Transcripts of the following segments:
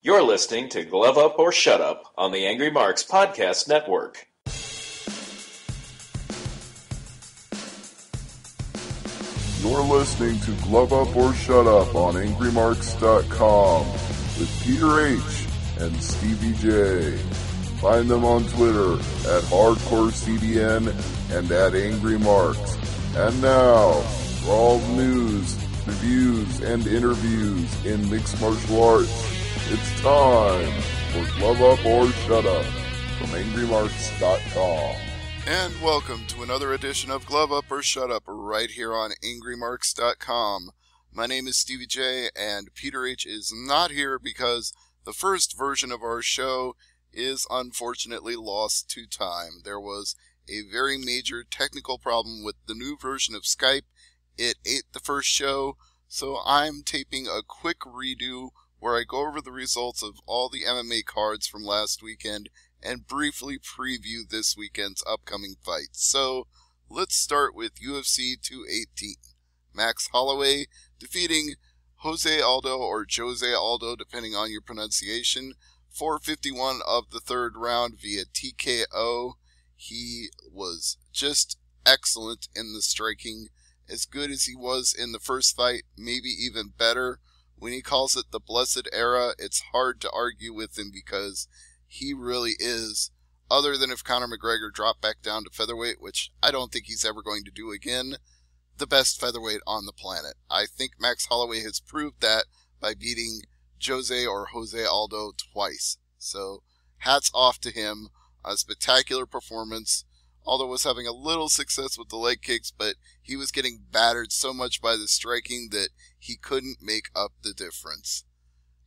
You're listening to Glove Up or Shut Up on the Angry Marks Podcast Network. You're listening to Glove Up or Shut Up on AngryMarks.com with Peter H. and Stevie J. Find them on Twitter at HardcoreCDN and at AngryMarks. And now, for all news, reviews, and interviews in mixed martial arts, it's time for Glove Up or Shut Up from AngryMarks.com. And welcome to another edition of Glove Up or Shut Up right here on AngryMarks.com. My name is Stevie J, and Peter H. is not here because the first version of our show is unfortunately lost to time. There was a very major technical problem with the new version of Skype. It ate the first show, so I'm taping a quick redo where I go over the results of all the MMA cards from last weekend and briefly preview this weekend's upcoming fights. So, let's start with UFC 218. Max Holloway defeating Jose Aldo, or Jose Aldo, depending on your pronunciation, 451 of the third round via TKO. He was just excellent in the striking, as good as he was in the first fight, maybe even better. When he calls it the blessed era, it's hard to argue with him because he really is, other than if Conor McGregor dropped back down to featherweight, which I don't think he's ever going to do again, the best featherweight on the planet. I think Max Holloway has proved that by beating Jose Aldo twice. So, hats off to him. A spectacular performance. Aldo was having a little success with the leg kicks, but he was getting battered so much by the striking that he couldn't make up the difference.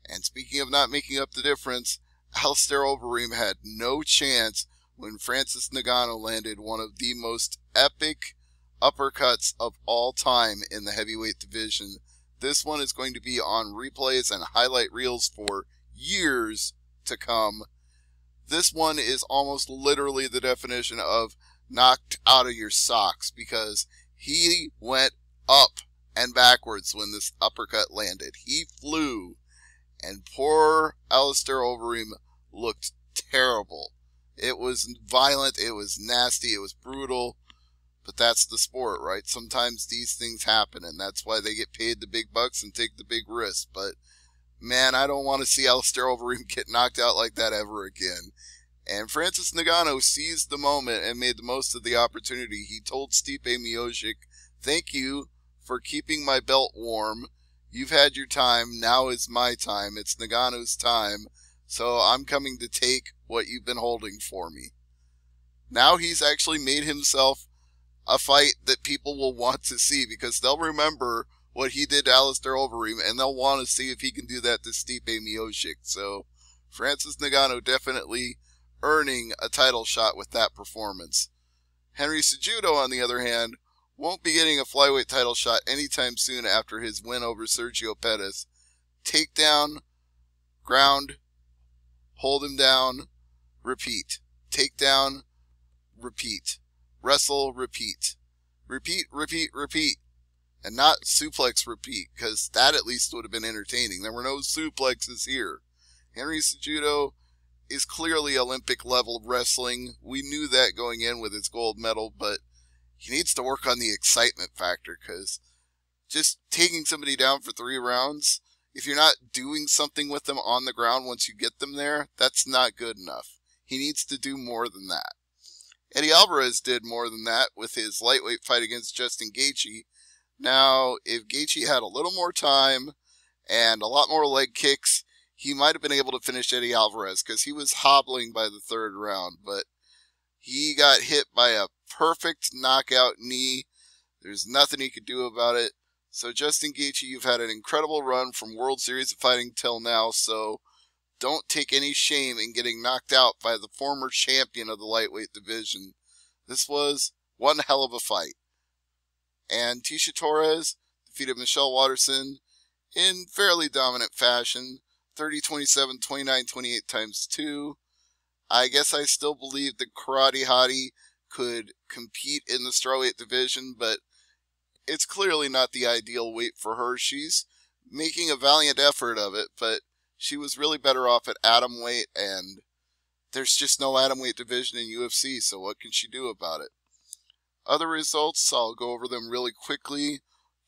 And speaking of not making up the difference, Alistair Overeem had no chance when Francis Ngannou landed one of the most epic uppercuts of all time in the heavyweight division. This one is going to be on replays and highlight reels for years to come. This one is almost literally the definition of knocked out of your socks, because he went up and backwards when this uppercut landed. He flew, and poor Alistair Overeem looked terrible. It was violent, it was nasty, it was brutal, but that's the sport, right? Sometimes these things happen, and that's why they get paid the big bucks and take the big risks. But man, I don't want to see Alistair Overeem get knocked out like that ever again. And Francis Ngannou seized the moment and made the most of the opportunity. He told Stipe Miocic, "Thank you for keeping my belt warm. You've had your time. Now is my time. It's Ngannou's time. So I'm coming to take what you've been holding for me." Now he's actually made himself a fight that people will want to see, because they'll remember what he did to Alistair Overeem, and they'll want to see if he can do that to Stipe Miocic. So Francis Ngannou definitely earning a title shot with that performance. Henry Cejudo, on the other hand, won't be getting a flyweight title shot anytime soon after his win over Sergio Pettis. Takedown, ground, hold him down, repeat. Takedown, repeat. Wrestle, repeat. Repeat, repeat, repeat. And not suplex repeat, because that at least would have been entertaining. There were no suplexes here. Henry Cejudo is clearly Olympic level wrestling. We knew that going in with his gold medal, but he needs to work on the excitement factor, because just taking somebody down for 3 rounds, if you're not doing something with them on the ground once you get them there, that's not good enough. He needs to do more than that. Eddie Alvarez did more than that with his lightweight fight against Justin Gaethje. Now, if Gaethje had a little more time and a lot more leg kicks, he might have been able to finish Eddie Alvarez, because he was hobbling by the 3rd round, but he got hit by a perfect knockout knee. There's nothing he could do about it. So Justin Gaethje, you've had an incredible run from World Series of Fighting till now, so don't take any shame in getting knocked out by the former champion of the lightweight division. This was one hell of a fight. And Tisha Torres defeated Michelle Waterson in fairly dominant fashion. 30-27, 29-28 times 2. I guess I still believe that Karate Hottie could compete in the strawweight division, but it's clearly not the ideal weight for her. She's making a valiant effort of it, but she was really better off at atomweight, and there's just no atomweight division in UFC, so what can she do about it? Other results, I'll go over them really quickly.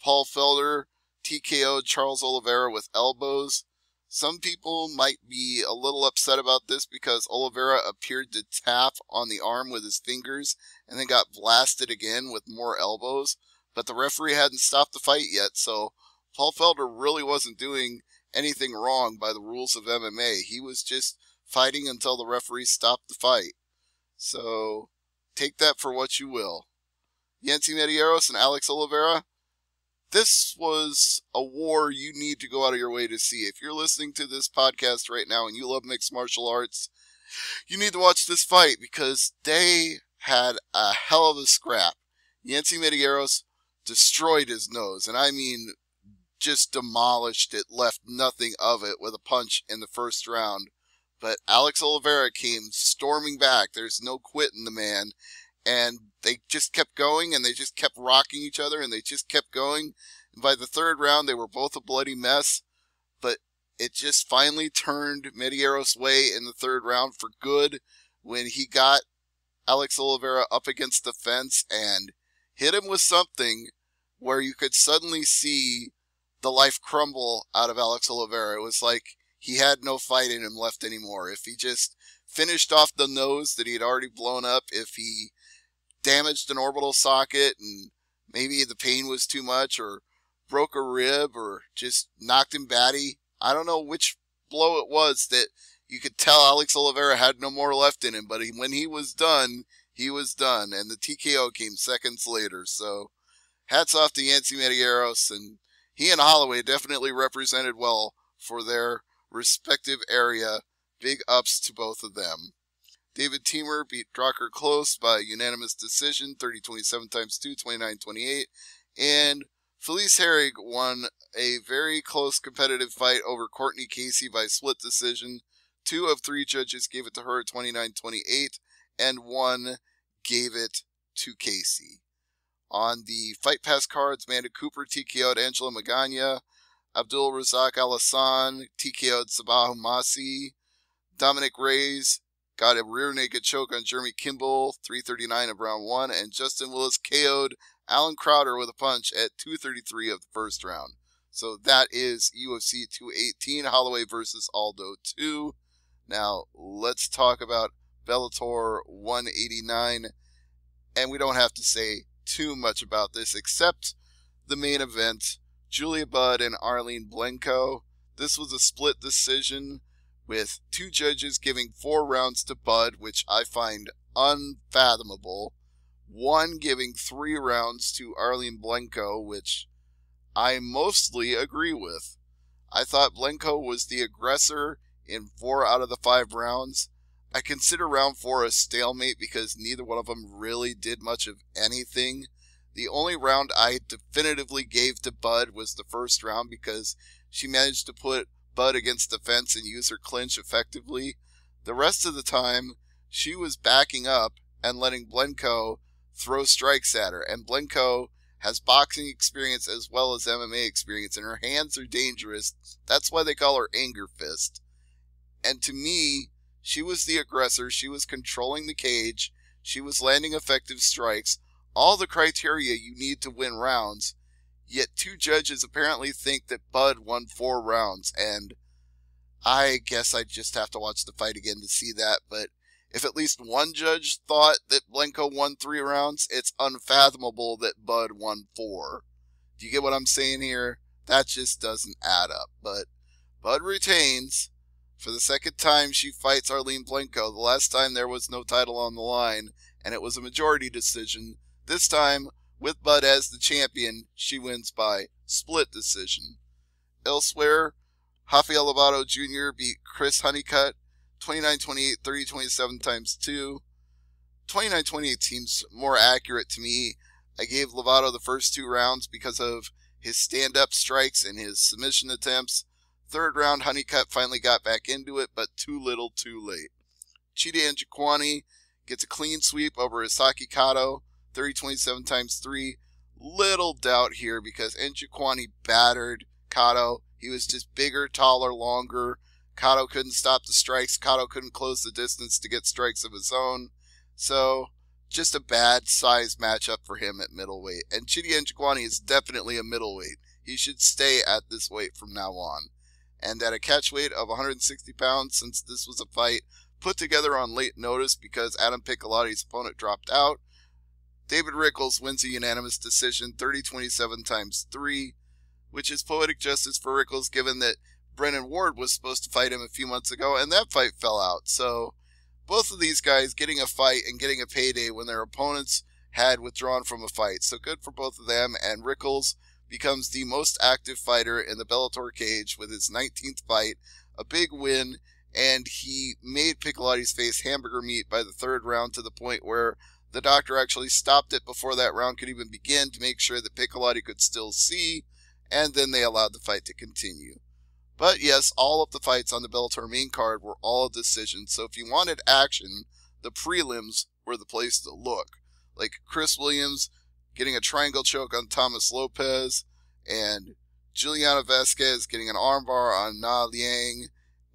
Paul Felder TKO'd Charles Oliveira with elbows. Some people might be a little upset about this because Oliveira appeared to tap on the arm with his fingers and then got blasted again with more elbows, but the referee hadn't stopped the fight yet, so Paul Felder really wasn't doing anything wrong by the rules of MMA. He was just fighting until the referee stopped the fight. So take that for what you will. Yancy Medeiros and Alex Oliveira, this was a war you need to go out of your way to see. If you're listening to this podcast right now and you love mixed martial arts, you need to watch this fight because they had a hell of a scrap. Yancy Medeiros destroyed his nose, and I mean just demolished it, left nothing of it with a punch in the first round. But Alex Oliveira came storming back. There's no quitting the man. And they just kept going, and they just kept rocking each other, and they just kept going. And by the third round, they were both a bloody mess. But it just finally turned Medeiros' way in the third round for good when he got Alex Oliveira up against the fence and hit him with something where you could suddenly see the life crumble out of Alex Oliveira. It was like he had no fight in him left anymore. If he just finished off the nose that he had already blown up, if he damaged an orbital socket and maybe the pain was too much, or broke a rib, or just knocked him batty. I don't know which blow it was that you could tell Alex Oliveira had no more left in him, but when he was done, he was done, and the TKO came seconds later. So hats off to Yancy Medeiros, and he and Holloway definitely represented well for their respective area. Big ups to both of them. David Teemer beat Drucker Close by unanimous decision, 30-27 x 2, 29-28. And Felice Herrig won a very close competitive fight over Courtney Casey by split decision. 2 of 3 judges gave it to her, 29-28, and 1 gave it to Casey. On the Fight Pass cards, Amanda Cooper TKO'd Angela Magana. Abdul Razak Al-Hassan TKO'd Sabahu Masi. Dominic Reyes got a rear naked choke on Jeremy Kimball, 3:39 of round 1, and Justin Willis KO'd Alan Crowder with a punch at 2:33 of the first round. So that is UFC 218, Holloway versus Aldo 2. Now let's talk about Bellator 189, and we don't have to say too much about this except the main event, Julia Budd and Arlene Blencowe. This was a split decision with 2 judges giving 4 rounds to Budd, which I find unfathomable. 1 giving 3 rounds to Arlene Blencowe, which I mostly agree with. I thought Blencowe was the aggressor in 4 out of the 5 rounds. I consider round 4 a stalemate because neither one of them really did much of anything. The only round I definitively gave to Budd was the first round because she managed to put Budd against the fence and use her clinch effectively. The rest of the time, she was backing up and letting Blencowe throw strikes at her. And Blencowe has boxing experience as well as MMA experience, and her hands are dangerous. That's why they call her Anger Fist. And to me, she was the aggressor. She was controlling the cage. She was landing effective strikes. All the criteria you need to win rounds. Yet 2 judges apparently think that Budd won 4 rounds, and I guess I just have to watch the fight again to see that. But if at least 1 judge thought that Blencowe won 3 rounds, it's unfathomable that Budd won 4. Do you get what I'm saying here? That just doesn't add up. But Budd retains. For the second time she fights Arlene Blencowe. The last time there was no title on the line, and it was a majority decision. This time, with Budd as the champion, she wins by split decision. Elsewhere, Rafael Lovato Jr. beat Chris Honeycutt 29-28, 30-27 x 2. 29-28 seems more accurate to me. I gave Lovato the first 2 rounds because of his stand-up strikes and his submission attempts. Third round, Honeycutt finally got back into it, but too little too late. Chidi Njokuani gets a clean sweep over Hisaki Kato, 30-27 x 3. Little doubt here because Njokuani battered Kato. He was just bigger, taller, longer. Cotto couldn't stop the strikes. Cotto couldn't close the distance to get strikes of his own. So, just a bad size matchup for him at middleweight. And Chidi Njokuani is definitely a middleweight. He should stay at this weight from now on. And at a catch weight of 160 pounds, since this was a fight put together on late notice because Adam Piccolotti's opponent dropped out, David Rickles wins a unanimous decision, 30-27 times 3, which is poetic justice for Rickles given that Brennan Ward was supposed to fight him a few months ago, and that fight fell out. So both of these guys getting a fight and getting a payday when their opponents had withdrawn from a fight. So good for both of them, and Rickles becomes the most active fighter in the Bellator cage with his 19th fight, a big win, and he made Piccolotti's face hamburger meat by the third round to the point where the doctor actually stopped it before that round could even begin to make sure that Piccolotti could still see, and then they allowed the fight to continue. But yes, all of the fights on the Bellator main card were all decisions, so if you wanted action, the prelims were the place to look. Like Chris Williams getting a triangle choke on Thomas Lopez, and Juliana Vasquez getting an armbar on Na Liang,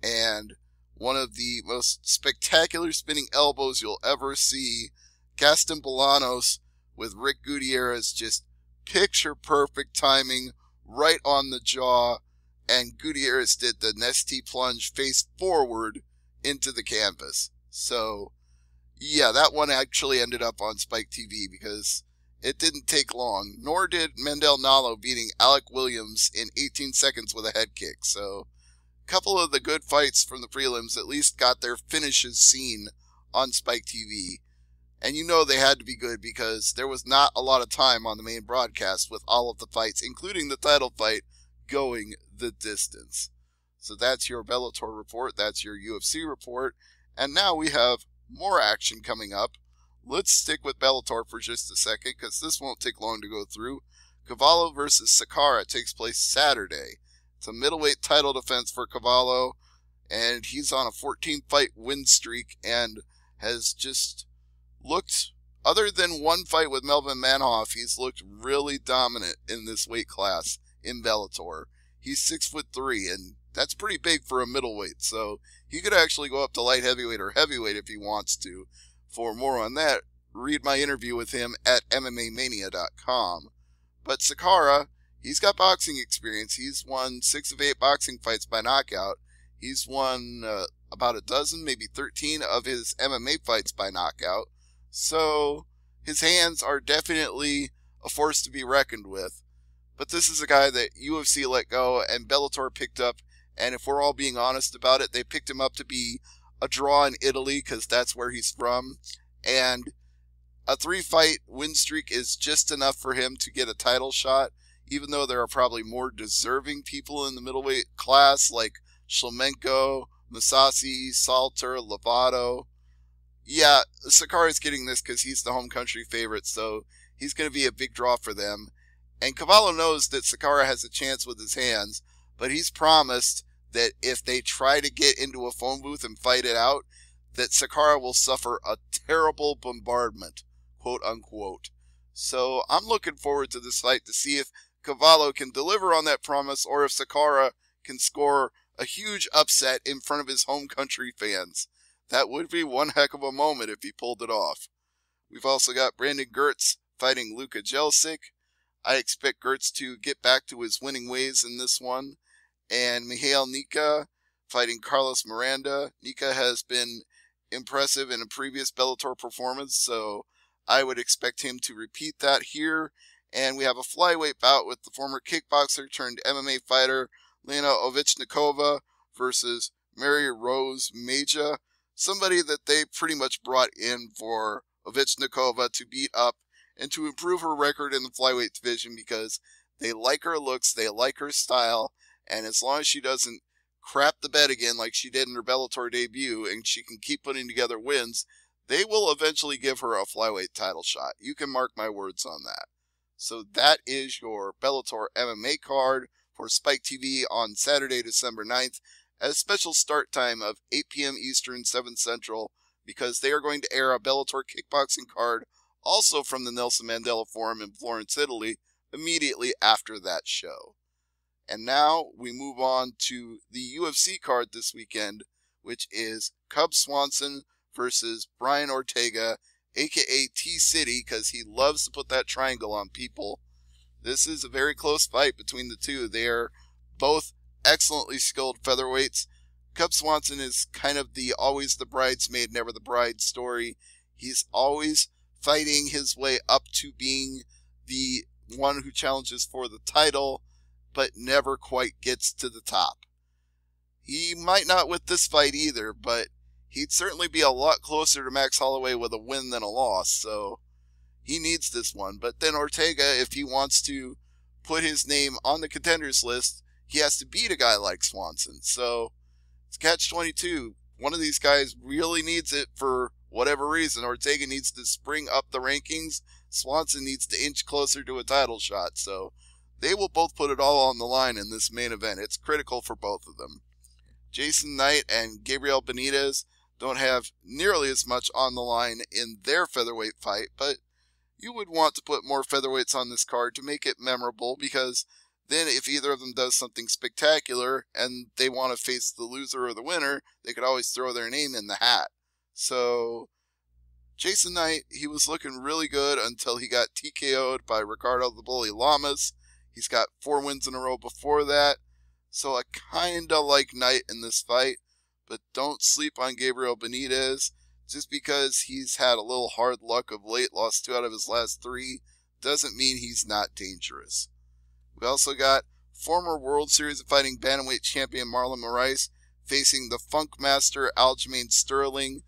and one of the most spectacular spinning elbows you'll ever see, Gaston Bolanos with Rick Gutierrez, just picture perfect timing right on the jaw, and Gutierrez did the Nestea plunge face forward into the canvas. So, yeah, that one actually ended up on Spike TV because it didn't take long, nor did Mendel Nalo beating Alec Williams in 18 seconds with a head kick. So, a couple of the good fights from the prelims at least got their finishes seen on Spike TV. And you know they had to be good because there was not a lot of time on the main broadcast with all of the fights, including the title fight, going the distance. So that's your Bellator report, that's your UFC report, and now we have more action coming up. Let's stick with Bellator for just a second because this won't take long to go through. Cavallo versus Sakara takes place Saturday. It's a middleweight title defense for Cavallo, and he's on a 14-fight win streak and has just looked, other than one fight with Melvin Manhoff, he's looked really dominant in this weight class in Bellator. He's 6'3", and that's pretty big for a middleweight, so he could actually go up to light heavyweight or heavyweight if he wants to. For more on that, read my interview with him at MMAmania.com. But Sakara, he's got boxing experience. He's won 6 of 8 boxing fights by knockout. He's won about a dozen, maybe 13 of his MMA fights by knockout. So his hands are definitely a force to be reckoned with. But this is a guy that UFC let go and Bellator picked up, and if we're all being honest about it, they picked him up to be a draw in Italy because that's where he's from. And a 3-fight win streak is just enough for him to get a title shot, even though there are probably more deserving people in the middleweight class like Shlemenko, Masasi, Salter, Lovato. Yeah, Sakara's getting this because he's the home country favorite, so he's going to be a big draw for them. And Cavallo knows that Sakara has a chance with his hands, but he's promised that if they try to get into a phone booth and fight it out, that Sakara will suffer a terrible bombardment, quote unquote. So I'm looking forward to this fight to see if Cavallo can deliver on that promise or if Sakara can score a huge upset in front of his home country fans. That would be one heck of a moment if he pulled it off. We've also got Brandon Gertz fighting Luka Jelcik. I expect Gertz to get back to his winning ways in this one. And Mihail Nika fighting Carlos Miranda. Nika has been impressive in a previous Bellator performance, so I would expect him to repeat that here. And we have a flyweight bout with the former kickboxer turned MMA fighter Lena Ovichnikova versus Mary Rose Meja, somebody that they pretty much brought in for Ovichnikova to beat up and to improve her record in the flyweight division because they like her looks, they like her style, and as long as she doesn't crap the bed again like she did in her Bellator debut and she can keep putting together wins, they will eventually give her a flyweight title shot. You can mark my words on that. So that is your Bellator MMA card for Spike TV on Saturday, December 9th, at a special start time of 8 p.m. Eastern, 7 Central, because they are going to air a Bellator kickboxing card also from the Nelson Mandela Forum in Florence, Italy, immediately after that show. And now we move on to the UFC card this weekend, which is Cub Swanson versus Brian Ortega, aka T-City, because he loves to put that triangle on people. This is a very close fight between the two. They are both excellently skilled featherweights. Cub Swanson is kind of the always the bridesmaid, never the bride story. He's always fighting his way up to being the one who challenges for the title, but never quite gets to the top. He might not with this fight either, but he'd certainly be a lot closer to Max Holloway with a win than a loss, so he needs this one. But then Ortega, if he wants to put his name on the contenders list, he has to beat a guy like Swanson. So it's catch-22. One of these guys really needs it for whatever reason. Ortega needs to spring up the rankings. Swanson needs to inch closer to a title shot. So they will both put it all on the line in this main event. It's critical for both of them. Jason Knight and Gabriel Benitez don't have nearly as much on the line in their featherweight fight, but you would want to put more featherweights on this card to make it memorable, because then if either of them does something spectacular and they want to face the loser or the winner, they could always throw their name in the hat. So Jason Knight, he was looking really good until he got TKO'd by Ricardo the Bully Lamas. He's got 4 wins in a row before that. So I kinda like Knight in this fight, but don't sleep on Gabriel Benitez. Just because he's had a little hard luck of late, lost 2 out of his last 3, doesn't mean he's not dangerous. We also got former World Series of Fighting Bantamweight champion Marlon Moraes facing the Funk Master Aljamain Sterling.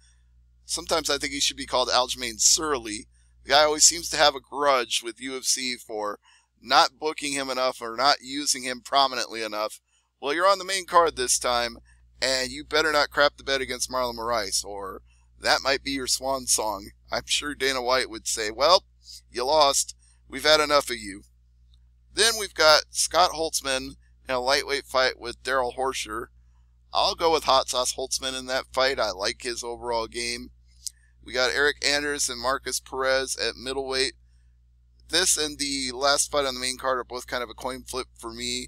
Sometimes I think he should be called Aljamain Surly. The guy always seems to have a grudge with UFC for not booking him enough or not using him prominently enough. Well, you're on the main card this time, and you better not crap the bed against Marlon Moraes, or that might be your swan song. I'm sure Dana White would say, well, you lost. We've had enough of you. Then we've got Scott Holtzman in a lightweight fight with Daryl Horscher. I'll go with Hot Sauce Holtzman in that fight. I like his overall game. We got Eric Anders and Marcus Perez at middleweight. This and the last fight on the main card are both kind of a coin flip for me.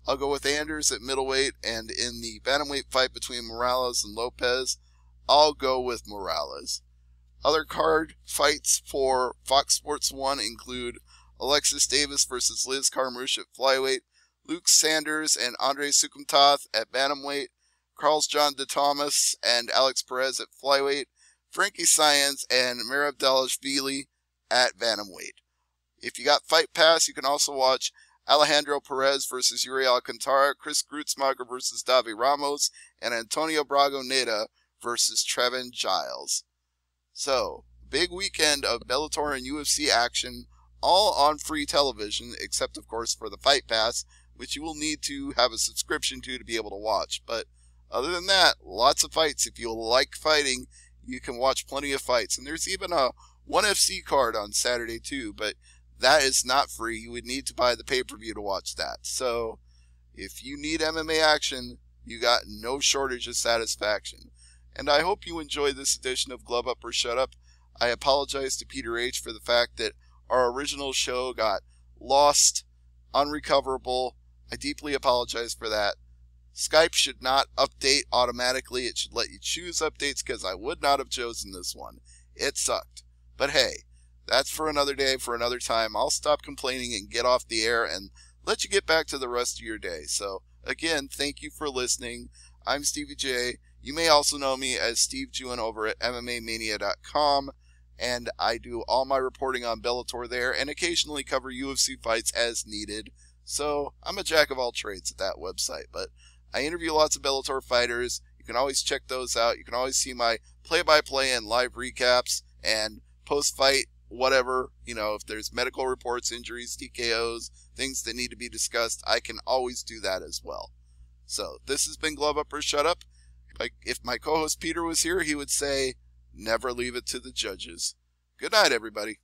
I'll go with Anders at middleweight, and in the bantamweight fight between Morales and Lopez, I'll go with Morales. Other card fights for Fox Sports 1 include Alexis Davis versus Liz Carmouche at flyweight, Luke Sanders and Andre Sukumtoth at bantamweight, Carl John DeThomas and Alex Perez at flyweight, Frankie Saenz and Merab Dvalishvili at bantamweight. If you got Fight Pass, you can also watch Alejandro Perez versus Yuri Alcantara, Chris Grutzmacher versus Davi Ramos, and Antonio Bragoneta versus Trevin Giles. So, big weekend of Bellator and UFC action, all on free television, except of course for the Fight Pass, which you will need to have a subscription to be able to watch. But other than that, lots of fights. If you like fighting, you can watch plenty of fights. And there's even a ONE FC card on Saturday too, but that is not free. You would need to buy the pay-per-view to watch that. So, if you need MMA action, you got no shortage of satisfaction. And I hope you enjoyed this edition of Glove Up or Shut Up. I apologize to Peter H. for the fact that our original show got lost, unrecoverable. I deeply apologize for that. Skype should not update automatically. It should let you choose updates, because I would not have chosen this one. It sucked. But hey, that's for another day, for another time. I'll stop complaining and get off the air and let you get back to the rest of your day. So, again, thank you for listening. I'm Stevie J. You may also know me as Steve Jewin over at MMAmania.com, and I do all my reporting on Bellator there and occasionally cover UFC fights as needed. So, I'm a jack of all trades at that website, but I interview lots of Bellator fighters. You can always check those out. You can always see my play-by-play and live recaps and post-fight whatever, if there's medical reports, injuries, TKOs, things that need to be discussed, I can always do that as well. So, this has been Glove Up or Shut Up. Like, if my co-host Peter was here, he would say, never leave it to the judges. Good night, everybody.